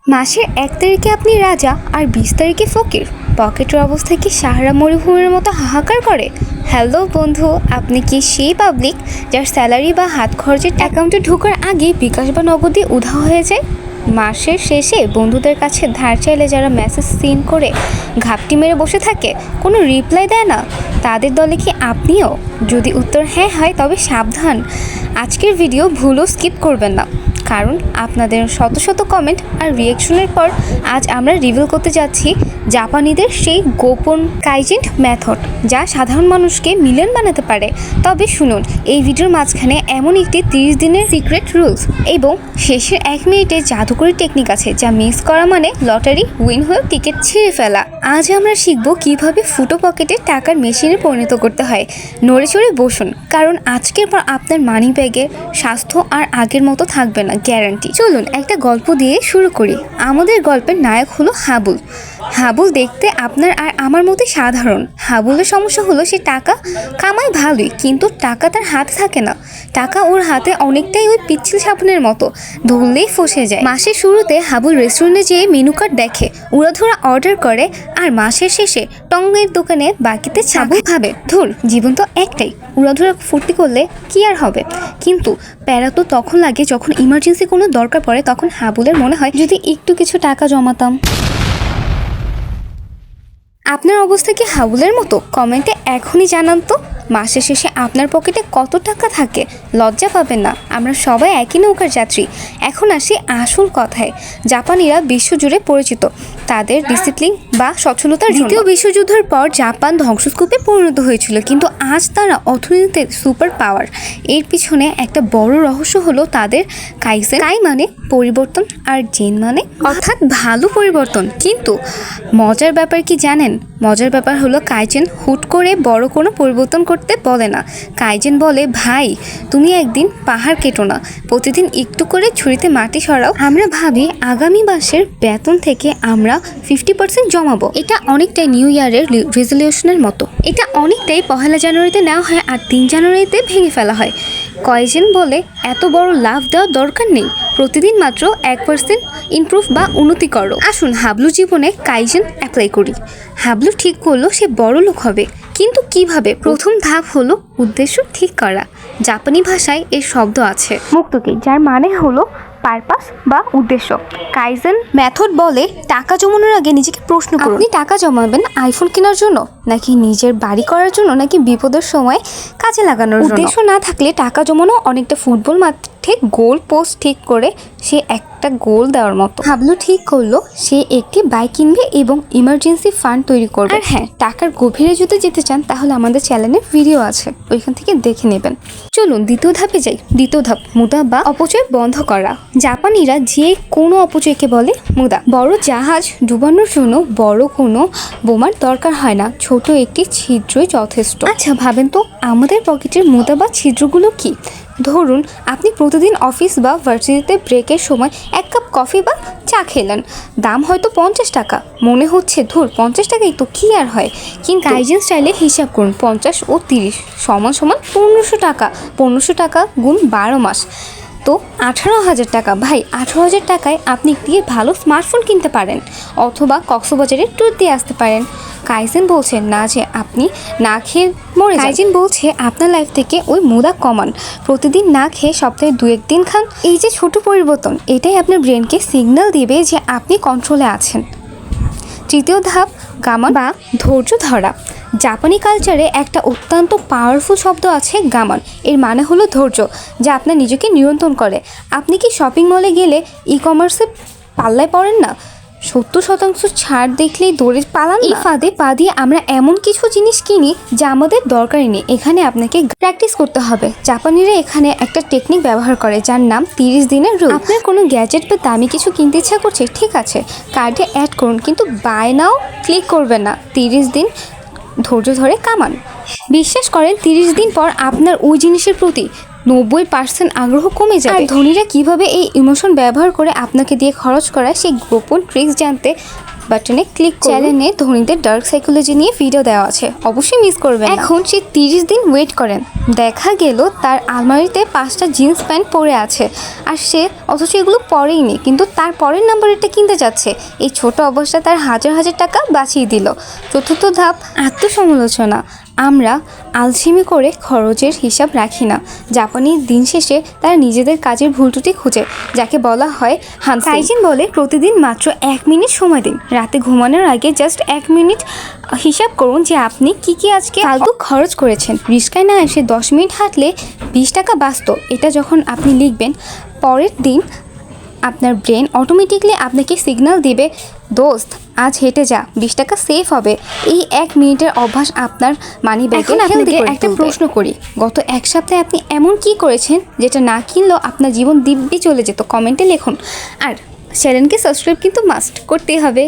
মাসের ১ তারিখে আপনি রাজা আর ২০ তারিখে ফকির। পকেটের অবস্থা কি সাহারা মরুভূমির মতো হাহাকার করে? হ্যালো বন্ধু, আপনি কি সেই পাবলিক যার স্যালারি বা হাত খরচের অ্যাকাউন্টে ঢোকার আগে বিকাশ বা নগদে উধাও হয়ে যায়? মাসের শেষে বন্ধুদের কাছে ধার চাইলে যারা মেসেজ সিন করে ঘাপটি মেরে বসে থাকে, কোনো রিপ্লাই দেয় না, তাদের দলে কি আপনিও? যদি উত্তর হ্যাঁ হয় তবে সাবধান, আজকের ভিডিও ভুলও স্কিপ করবেন না, কারণ আপনাদের শত শত কমেন্ট আর রিয়াকশনের পর আজ আমরা রিভিল করতে যাচ্ছি জাপানিদের সেই গোপন কাইজেন মেথড, যা সাধারণ মানুষকে মিলিয়ন বানাতে পারে। তবে শুনুন, এই ভিডিওর মাঝখানে এমন একটি 30 দিনের সিক্রেট রুলস এবং শেষের 1 মিনিটে জাদুকরি টেকনিক আছে, যা মিস করা মানে লটারি উইন হয়ে টিকিট ছিঁড়ে ফেলা। আজ আমরা শিখব কিভাবে ফুটো পকেটে টাকার মেশিনে পরিণত করতে হয়। নড়ে চড়ে বসুন, কারণ আজকের পর আপনার মানি ব্যাগে স্বাস্থ্য আর আগের মতো থাকবে না, গ্যারান্টি। চলুন একটা গল্প দিয়ে শুরু করি। আমাদের গল্পের নায়ক হলো হাবুল। হাবুল দেখতে আপনার আর আমার মতোই সাধারণ। হাবুলের সমস্যা হলো সে টাকা কামায় ভালোই, কিন্তু টাকা তার হাতে থাকে না। টাকা ওর হাতে অনেকটাই ওই পিচ্ছিল সাবানের মতো, ধরলেই ফসে যায়। মাসের শুরুতে হাবুল রেস্টুরেন্টে যেয়ে মেনু কার্ড দেখে, উড়াধুরা অর্ডার করে, আর মাসের শেষে টঙ্গের দোকানে বাকিতে হাবুল ভাবে, ধুর, জীবন তো একটাই, উড়াধুরা ফুর্তি করলে কি আর হবে। কিন্তু প্যারা তো তখন লাগে যখন ইমার্জেন্সি কোনো দরকার পড়ে। তখন হাবুলের মনে হয় যদি একটু কিছু টাকা জমাতাম। আপনার অবস্থা কি হাবুলের মতো? কমেন্টে এখনই জানান তো। মাসের শেষে আপনার পকেটে কত টাকা থাকে? লজ্জা পাবেন না, আমরা সবাই একই নৌকার যাত্রী। এখন আসি আসল কথায়। জাপানিরা বিশ্বজুড়ে পরিচিত তাদের ডিসিপ্লিন বা সচ্ছলতার জন্য। দ্বিতীয় বিশ্বযুদ্ধের পর জাপান ধ্বংসস্তূপে পরিণত হয়েছিল, কিন্তু আজ তারা অর্থনীতিতে সুপার পাওয়ার। এর পিছনে একটা বড় রহস্য হলো তাদের কাইজেন। কাই মানে পরিবর্তন আর জেন মানে অর্থাৎ ভালো পরিবর্তন। কিন্তু মজার ব্যাপার কি জানেন? মজার ব্যাপার হলো কাইজেন হুট করে বড় কোনো পরিবর্তন করতে বলে না। কাইজেন বলে, ভাই তুমি একদিন পাহাড় কেটো না, প্রতিদিন একটু করে ছুরিতে মাটি সরাও। আমরা ভাবি আগামী মাসের বেতন থেকে আমরা 50% জমাবো। এটা অনেকটাই নিউ ইয়ারের রেজলিউশনের মতো। এটা অনেকটাই 1 জানুয়ারিতে নেওয়া হয় আর 3 জানুয়ারিতে ভেঙে ফেলা হয়। কাইজেন বলে, এত বড় লাভ দেওয়ার দরকার নেই, প্রতিদিন মাত্র 1% ইমপ্রুভ বা উন্নতি করো। আসুন হাবলু জীবনে কাইজেন অ্যাপ্লাই করি। হাবলু ঠিক করলো সে বড় লোক হবে, কিন্তু কিভাবে? প্রথম ধাপ হলো উদ্দেশ্য ঠিক করা। জাপানি ভাষায় এর শব্দ আছে মুক্তকি, যার মানে হলো পারপাস বা উদ্দেশ্য। কাইজেন মেথড বলে, টাকা জমানোর আগে নিজেকে প্রশ্ন করুন, আপনি টাকা জমাবেন আইফোন কেনার জন্য, নাকি নিজের বাড়ি করার জন্য, নাকি বিপদের সময় কাজে লাগানোর জন্য? উদ্দেশ্য না থাকলে টাকা জমানো অনেকটা ফুটবল মাঠে গোল পোস্ট ঠিক করে সে একটা গোল দেওয়ার মতো। হাবলু ঠিক করলো সে একটি বাইক কিনবে এবং ইমার্জেন্সি ফান্ড তৈরি করবে। আর হ্যাঁ, টাকার গভীরে যদি যেতে চান তাহলে আমাদের চ্যানেলে ভিডিও আছে, ওইখান থেকে দেখে নেবেন। চলুন দ্বিতীয় ধাপে যাই। দ্বিতীয় ধাপ, মুদা বা অপচয় বন্ধ করা। জাপানিরা যে কোনো অপচয়কে বলে মুদা। বড় জাহাজ ডুবানোর জন্য বড় কোনো বোমার দরকার হয় না, ছোট একটি ছিদ্রই যথেষ্ট। আচ্ছা ভাবেন তো, আমাদের পকেটের মুদা বা ছিদ্রগুলো কি? ধরুন আপনি প্রতিদিন অফিস বা ভার্সিটিতে ব্রেকের সময় 1 কাপ কফি বা চা খেলেন, দাম হয়তো 50 টাকা। মনে হচ্ছে ধুর 50 টাকাই তো, কি আর হয়। কিন্তু কাইজেন স্টাইলে হিসাব করুন, 50 ও 30 সমান 1500 টাকা। 1500 টাকা গুণ 12 মাস তো 18,000 টাকা। ভাই 18,000 টাকায় আপনি একটি ভালো স্মার্টফোন কিনতে পারেন, অথবা কক্সবাজারে ট্যুর দিয়ে আসতে পারেন। কাইজেন বলছে না যে আপনি না খেয়ে মরে যান। কাইজেন বলছে আপনার লাইফ থেকে ওই মুদা কমান, প্রতিদিন না খেয়ে সপ্তাহে 2-1 দিন খান। এই যে ছোট পরিবর্তন, এটাই আপনার ব্রেনকে সিগন্যাল দিবে যে আপনি কন্ট্রোলে আছেন। তৃতীয় ধাপ, গামান বা ধৈর্য ধরা। জাপানি কালচারে একটা অত্যন্ত পাওয়ারফুল শব্দ আছে গামান। এর মানে হলো ধৈর্য, যা আপনার নিজেকে নিয়ন্ত্রণ করে। আপনি কি শপিং মলে গেলে ই-কমার্সে পাল্লায় পড়েন না? 70% ছাড় দেখলেই দৌড়ে পালান না? এই ফাঁদে পা দিয়ে আমরা এমন কিছু জিনিস কিনি যা আমাদের দরকারই নেই। এখানে আপনাকে প্র্যাকটিস করতে হবে। জাপানিরা এখানে একটা টেকনিক ব্যবহার করে যার নাম 30 দিনের রুল। আপনার কোনো গ্যাজেট বা দামি কিছু কিনতে ইচ্ছা করছে, ঠিক আছে, কার্ডে অ্যাড করুন, কিন্তু বাই নাও ক্লিক করবেন না। 30 দিন ধৈর্য ধরে কামান। বিশ্বাস করেন 30 দিন পর আপনার ওই জিনিসের প্রতি 90% আগ্রহ কমে যাবে। আর ধনীরা কিভাবে এই ইমোশন ব্যবহার করে আপনাকে দিয়ে খরচ করায় সেই গোপন ট্রিক্স জানতে বাটনে ক্লিক চ্যানেলে ধনীদের ডার্ক সাইকোলজি নিয়ে ভিডিও দেওয়া আছে, অবশ্যই মিস করবেন না। এখন সে 30 দিন ওয়েট করেন, দেখা গেল তার আলমারিতে 5টা জিন্স প্যান্ট পরে আছে আর সে অথচ এগুলো পরেইনি, কিন্তু তার পরের নাম্বারটা কিনতে যাচ্ছে। এই ছোট অবস্থা তার হাজার হাজার টাকা বাঁচিয়ে দিল। চতুর্থ ধাপ, আত্মসমালোচনা। আমরা আলসেমি করে খরচের হিসাব রাখি না। জাপানি দিন শেষে তারা নিজেদের কাজের ভুল ত্রুটি খুঁজে, যাকে বলা হয় হানসেন। কাইজিন বলে প্রতিদিন মাত্র 1 মিনিট সময় দিন। রাতে ঘুমানোর আগে জাস্ট 1 মিনিট হিসাব করুন যে আপনি কি আজকে ফালতু খরচ করেছেন। রিস্কায় না এসে 10 মিনিট হাঁটলে 20 টাকা বাঁচত। এটা যখন আপনি লিখবেন, পরের দিন আপনার ব্রেন অটোমেটিকলি আপনাকে সিগন্যাল দিবে, দোস্ত আজ হেঁটে যা, 20 টাকা সেভ হবে। এই 1 মিনিটের অভ্যাস আপনার মানি ব্যাগে হেলদি করে একটা প্রশ্ন করি, গত 1 সপ্তাহে আপনি এমন কি করেছেন যেটা না কিনলেও আপনার জীবন দিব্যি চলে যেত? কমেন্টে লিখুন। আর চ্যানেলকে সাবস্ক্রাইব কিন্তু মাস্ট করতেই হবে।